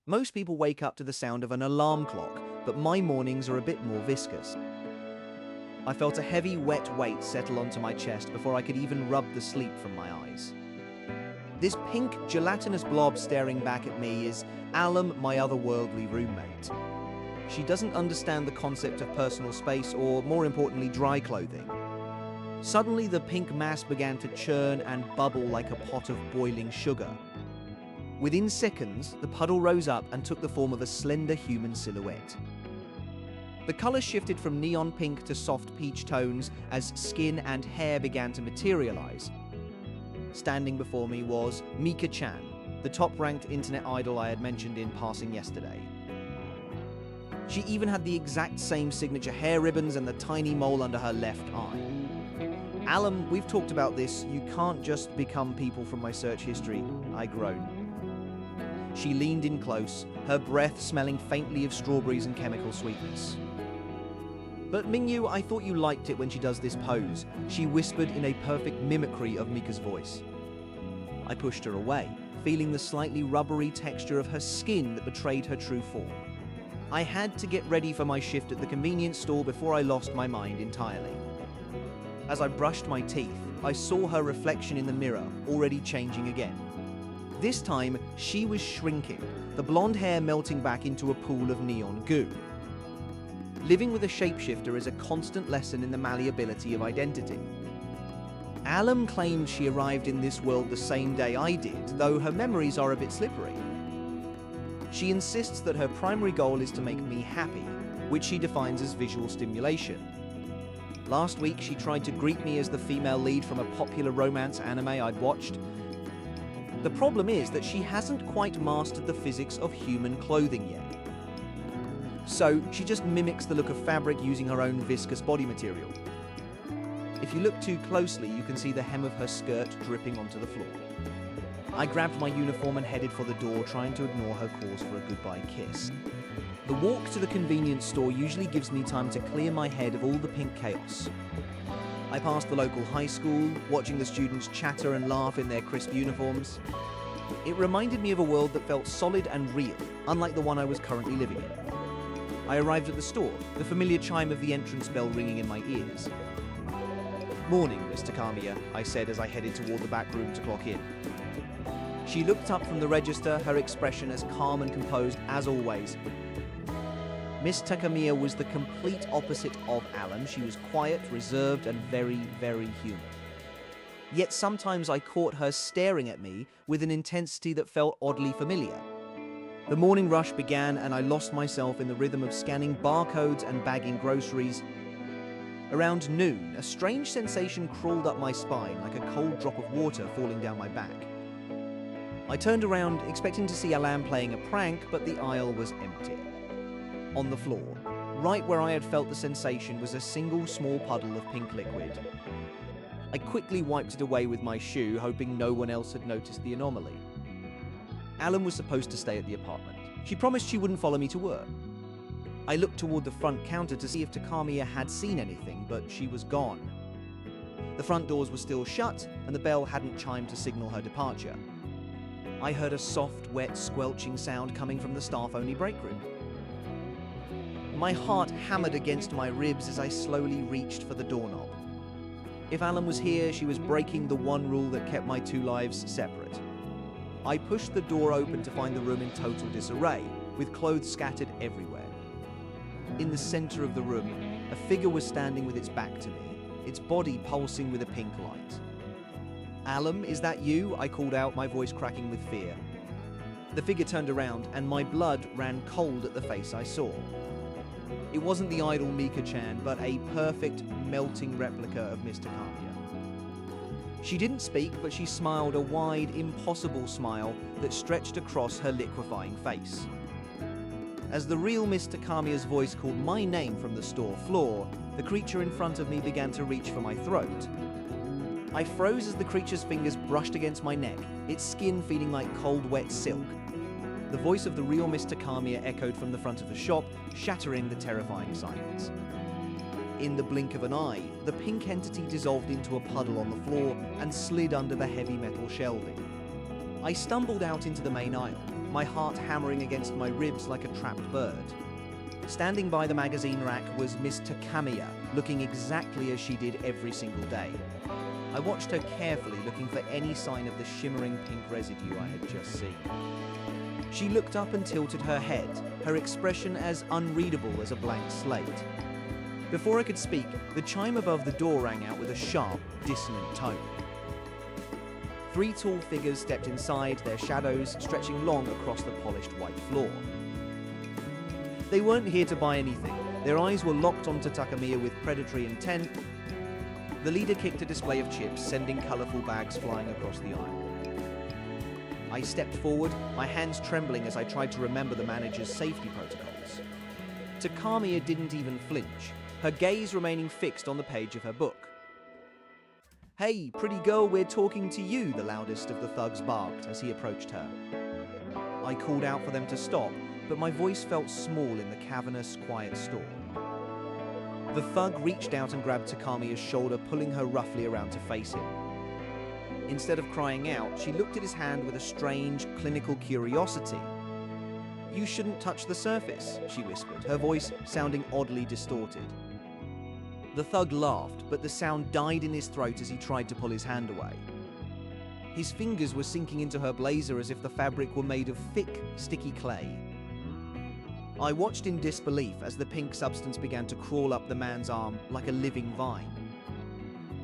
Most people wake up to the sound of an alarm clock, but my mornings are a bit more viscous. I felt a heavy, wet weight settle onto my chest before I could even rub the sleep from my eyes. This pink, gelatinous blob staring back at me is Alum, my otherworldly roommate. She doesn't understand the concept of personal space or, more importantly, dry clothing. Suddenly, the pink mass began to churn and bubble like a pot of boiling sugar. Within seconds, the puddle rose up and took the form of a slender human silhouette. The color shifted from neon pink to soft peach tones as skin and hair began to materialize. Standing before me was Mika-chan, the top-ranked internet idol I had mentioned in passing yesterday. She even had the exact same signature hair ribbons and the tiny mole under her left eye. Alum, we've talked about this. You can't just become people from my search history, I groaned. She leaned in close, her breath smelling faintly of strawberries and chemical sweetness. But Mingyu, I thought you liked it when she does this pose, she whispered in a perfect mimicry of Mika's voice. I pushed her away, feeling the slightly rubbery texture of her skin that betrayed her true form. I had to get ready for my shift at the convenience store before I lost my mind entirely. As I brushed my teeth, I saw her reflection in the mirror, already changing again. This time, she was shrinking, the blonde hair melting back into a pool of neon goo. Living with a shapeshifter is a constant lesson in the malleability of identity. Alum claimed she arrived in this world the same day I did, though her memories are a bit slippery. She insists that her primary goal is to make me happy, which she defines as visual stimulation. Last week, she tried to greet me as the female lead from a popular romance anime I'd watched. The problem is that she hasn't quite mastered the physics of human clothing yet. So she just mimics the look of fabric using her own viscous body material. If you look too closely, you can see the hem of her skirt dripping onto the floor. I grabbed my uniform and headed for the door, trying to ignore her calls for a goodbye kiss. The walk to the convenience store usually gives me time to clear my head of all the pink chaos. I passed the local high school, watching the students chatter and laugh in their crisp uniforms. It reminded me of a world that felt solid and real, unlike the one I was currently living in. I arrived at the store, the familiar chime of the entrance bell ringing in my ears. "Morning, Mr. Kamiya," I said as I headed toward the back room to clock in. She looked up from the register, her expression as calm and composed as always. Miss Takamiya was the complete opposite of Alum. She was quiet, reserved, and very, very human. Yet sometimes I caught her staring at me with an intensity that felt oddly familiar. The morning rush began and I lost myself in the rhythm of scanning barcodes and bagging groceries. Around noon, a strange sensation crawled up my spine like a cold drop of water falling down my back. I turned around, expecting to see Alan playing a prank, but the aisle was empty. On the floor, right where I had felt the sensation, was a single small puddle of pink liquid. I quickly wiped it away with my shoe, hoping no one else had noticed the anomaly. Alan was supposed to stay at the apartment. She promised she wouldn't follow me to work. I looked toward the front counter to see if Takamiya had seen anything, but she was gone. The front doors were still shut, and the bell hadn't chimed to signal her departure. I heard a soft, wet, squelching sound coming from the staff-only break room. My heart hammered against my ribs as I slowly reached for the doorknob. If Alan was here, she was breaking the one rule that kept my two lives separate. I pushed the door open to find the room in total disarray, with clothes scattered everywhere. In the center of the room, a figure was standing with its back to me, its body pulsing with a pink light. "Alum, is that you?" I called out, my voice cracking with fear. The figure turned around, and my blood ran cold at the face I saw. It wasn't the idol Mika-chan, but a perfect, melting replica of Mr. Kamiya. She didn't speak, but she smiled a wide, impossible smile that stretched across her liquefying face. As the real Mr. Kamiya's voice called my name from the store floor, the creature in front of me began to reach for my throat. I froze as the creature's fingers brushed against my neck, its skin feeling like cold, wet silk. The voice of the real Mr. Kamiya echoed from the front of the shop, shattering the terrifying silence. In the blink of an eye, the pink entity dissolved into a puddle on the floor and slid under the heavy metal shelving. I stumbled out into the main aisle. my heart hammering against my ribs like a trapped bird. Standing by the magazine rack was Miss Takamiya, looking exactly as she did every single day. I watched her carefully, looking for any sign of the shimmering pink residue I had just seen. She looked up and tilted her head, her expression as unreadable as a blank slate. Before I could speak, the chime above the door rang out with a sharp, dissonant tone. 3 tall figures stepped inside, their shadows stretching long across the polished white floor. They weren't here to buy anything. Their eyes were locked onto Takamiya with predatory intent. The leader kicked a display of chips, sending colourful bags flying across the aisle. I stepped forward, my hands trembling as I tried to remember the manager's safety protocols. Takamiya didn't even flinch, her gaze remaining fixed on the page of her book. "Hey, pretty girl, we're talking to you," the loudest of the thugs barked as he approached her. I called out for them to stop, but my voice felt small in the cavernous, quiet store. The thug reached out and grabbed Takamiya's shoulder, pulling her roughly around to face him. Instead of crying out, she looked at his hand with a strange, clinical curiosity. "You shouldn't touch the surface," she whispered, her voice sounding oddly distorted. The thug laughed, but the sound died in his throat as he tried to pull his hand away. His fingers were sinking into her blazer as if the fabric were made of thick, sticky clay. I watched in disbelief as the pink substance began to crawl up the man's arm like a living vine.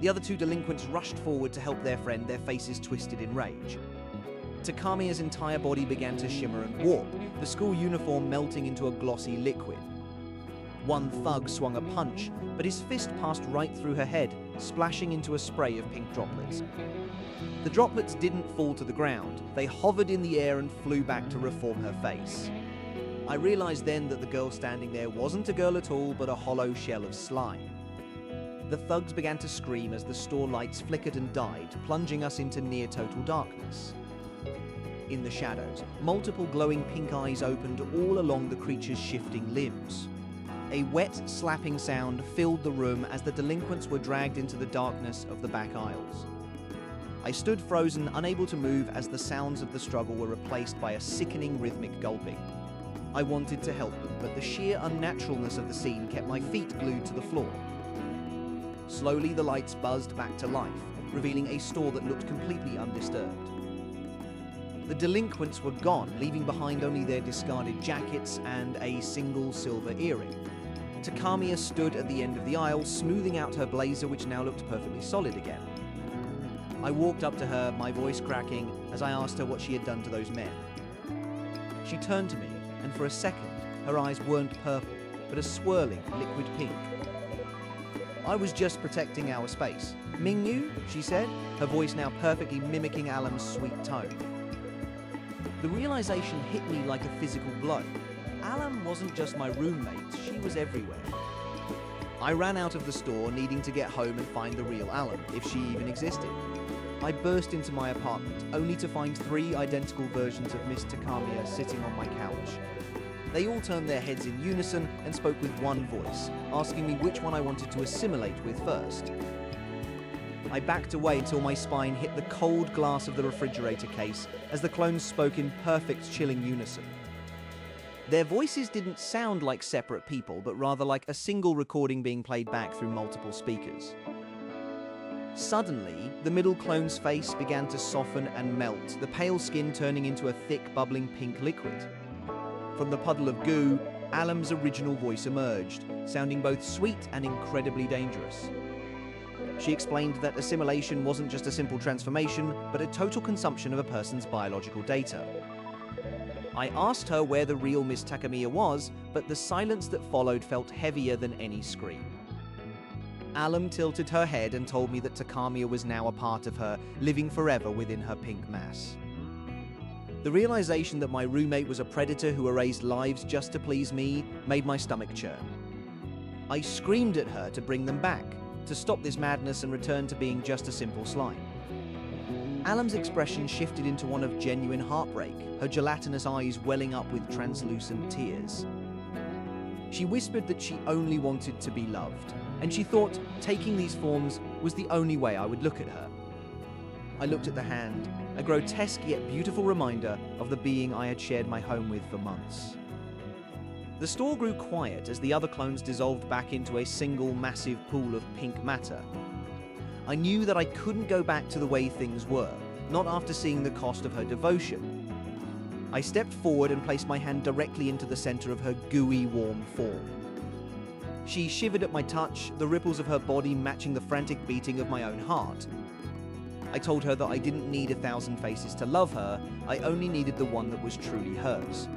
The other 2 delinquents rushed forward to help their friend, their faces twisted in rage. Takamiya's entire body began to shimmer and warp, the school uniform melting into a glossy liquid. One thug swung a punch, but his fist passed right through her head, splashing into a spray of pink droplets. The droplets didn't fall to the ground. They hovered in the air and flew back to reform her face. I realized then that the girl standing there wasn't a girl at all, but a hollow shell of slime. The thugs began to scream as the store lights flickered and died, plunging us into near-total darkness. In the shadows, multiple glowing pink eyes opened all along the creature's shifting limbs. A wet, slapping sound filled the room as the delinquents were dragged into the darkness of the back aisles. I stood frozen, unable to move as the sounds of the struggle were replaced by a sickening rhythmic gulping. I wanted to help them, but the sheer unnaturalness of the scene kept my feet glued to the floor. Slowly, the lights buzzed back to life, revealing a store that looked completely undisturbed. The delinquents were gone, leaving behind only their discarded jackets and a single silver earring. Takamiya stood at the end of the aisle, smoothing out her blazer, which now looked perfectly solid again. I walked up to her, my voice cracking, as I asked her what she had done to those men. She turned to me, and for a second, her eyes weren't purple, but a swirling liquid pink. "I was just protecting our space. Mingyu," she said, her voice now perfectly mimicking Alam's sweet tone. The realization hit me like a physical blow. Alam wasn't just my roommate, she was everywhere. I ran out of the store, needing to get home and find the real Alam, if she even existed. I burst into my apartment, only to find 3 identical versions of Miss Takamiya sitting on my couch. They all turned their heads in unison and spoke with one voice, asking me which one I wanted to assimilate with first. I backed away until my spine hit the cold glass of the refrigerator case as the clones spoke in perfect chilling unison. Their voices didn't sound like separate people, but rather like a single recording being played back through multiple speakers. Suddenly, the middle clone's face began to soften and melt, the pale skin turning into a thick, bubbling pink liquid. From the puddle of goo, Alam's original voice emerged, sounding both sweet and incredibly dangerous. She explained that assimilation wasn't just a simple transformation, but a total consumption of a person's biological data. I asked her where the real Miss Takamiya was, but the silence that followed felt heavier than any scream. Alam tilted her head and told me that Takamiya was now a part of her, living forever within her pink mass. The realization that my roommate was a predator who erased lives just to please me made my stomach churn. I screamed at her to bring them back, to stop this madness and return to being just a simple slime. Alam's expression shifted into one of genuine heartbreak, her gelatinous eyes welling up with translucent tears. She whispered that she only wanted to be loved, and she thought taking these forms was the only way I would look at her. I looked at the hand, a grotesque yet beautiful reminder of the being I had shared my home with for months. The store grew quiet as the other clones dissolved back into a single massive pool of pink matter. I knew that I couldn't go back to the way things were, not after seeing the cost of her devotion. I stepped forward and placed my hand directly into the center of her gooey, warm form. She shivered at my touch, the ripples of her body matching the frantic beating of my own heart. I told her that I didn't need 1,000 faces to love her, I only needed the one that was truly hers.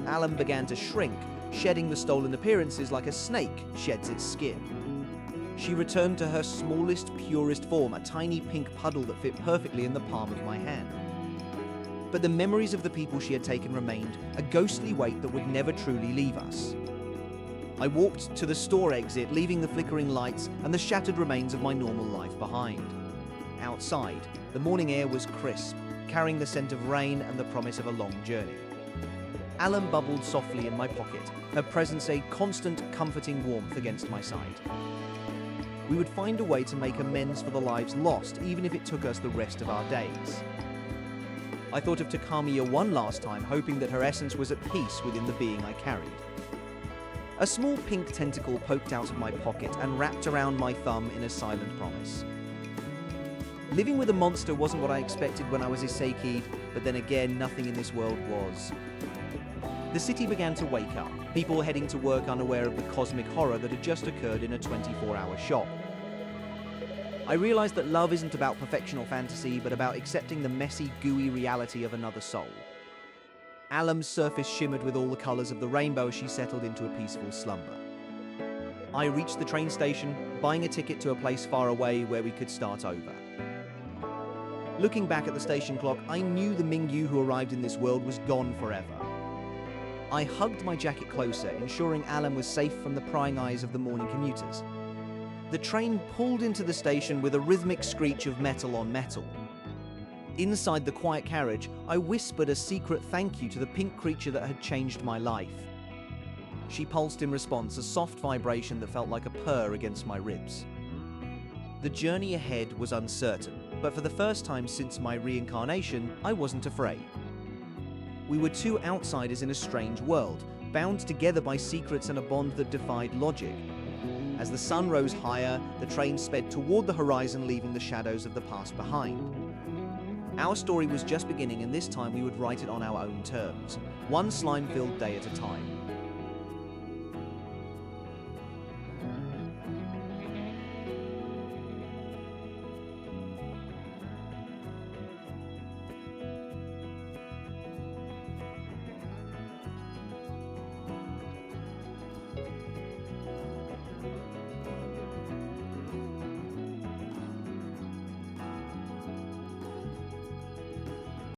Alan began to shrink, shedding the stolen appearances like a snake sheds its skin. She returned to her smallest, purest form, a tiny pink puddle that fit perfectly in the palm of my hand. But the memories of the people she had taken remained, a ghostly weight that would never truly leave us. I walked to the store exit, leaving the flickering lights and the shattered remains of my normal life behind. Outside, the morning air was crisp, carrying the scent of rain and the promise of a long journey. Alan bubbled softly in my pocket, her presence a constant, comforting warmth against my side. We would find a way to make amends for the lives lost, even if it took us the rest of our days. I thought of Takamiya one last time, hoping that her essence was at peace within the being I carried. A small pink tentacle poked out of my pocket and wrapped around my thumb in a silent promise. Living with a monster wasn't what I expected when I was a Seikid, but then again, nothing in this world was. The city began to wake up, people heading to work unaware of the cosmic horror that had just occurred in a 24-hour shop. I realized that love isn't about perfection or fantasy, but about accepting the messy, gooey reality of another soul. Alam's surface shimmered with all the colors of the rainbow as she settled into a peaceful slumber. I reached the train station, buying a ticket to a place far away where we could start over. Looking back at the station clock, I knew the Mingyu who arrived in this world was gone forever. I hugged my jacket closer, ensuring Alan was safe from the prying eyes of the morning commuters. The train pulled into the station with a rhythmic screech of metal on metal. Inside the quiet carriage, I whispered a secret thank you to the pink creature that had changed my life. She pulsed in response, a soft vibration that felt like a purr against my ribs. The journey ahead was uncertain, but for the first time since my reincarnation, I wasn't afraid. We were two outsiders in a strange world, bound together by secrets and a bond that defied logic. As the sun rose higher, the train sped toward the horizon, leaving the shadows of the past behind. Our story was just beginning, and this time we would write it on our own terms, one slime-filled day at a time.